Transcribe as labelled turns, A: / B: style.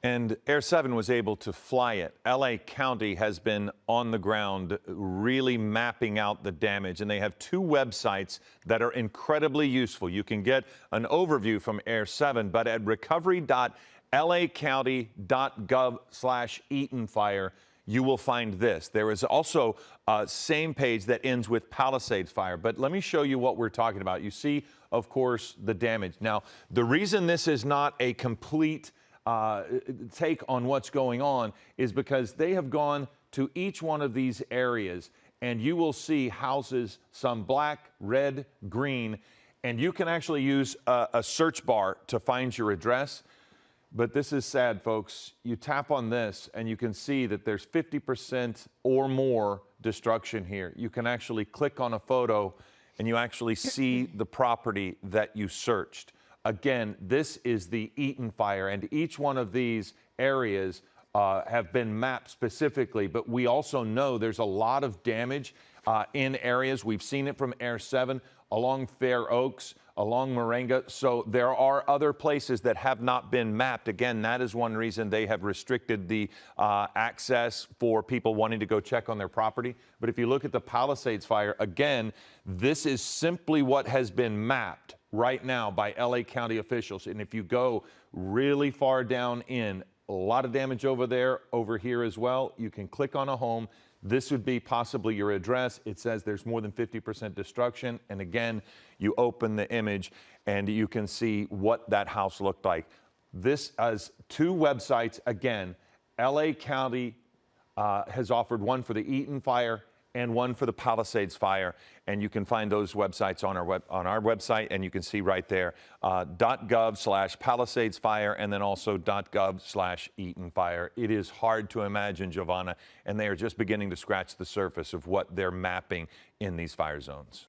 A: And Air 7 was able to fly it. LA County has been on the ground really mapping out the damage, and they have two websites that are incredibly useful. You can get an overview from Air 7, but at recovery.lacounty.gov/Eaton fire, you will find this. There is also a same page that ends with Palisades fire, but let me show you what we're talking about. You see, of course, the damage. Now, the reason this is not a complete take on what's going on is because they have gone to each one of these areas, and you will see houses, some black, red, green, and you can actually use a search bar to find your address. But this is sad, folks. You tap on this and you can see that there's 50% or more destruction here. You can actually click on a photo and you actually see the property that you searched. Again, this is the Eaton fire, and each one of these areas have been mapped specifically, but we also know there's a lot of damage in areas. We've seen it from Air 7 along Fair Oaks, along Moringa. So there are other places that have not been mapped. Again, that is one reason they have restricted the access for people wanting to go check on their property. But if you look at the Palisades fire, again, this is simply what has been mapped right now by LA County officials. And if you go really far down in, a lot of damage over there, over here as well. You can click on a home. This would be possibly your address. It says there's more than 50% destruction. And again, you open the image and you can see what that house looked like. This is two websites. Again, LA County has offered one for the Eaton fire and one for the Palisades fire, and you can find those websites on our website, and you can see right there .gov/Palisades fire, and then also .gov/Eaton fire. It is hard to imagine, Giovanna, and they are just beginning to scratch the surface of what they're mapping in these fire zones.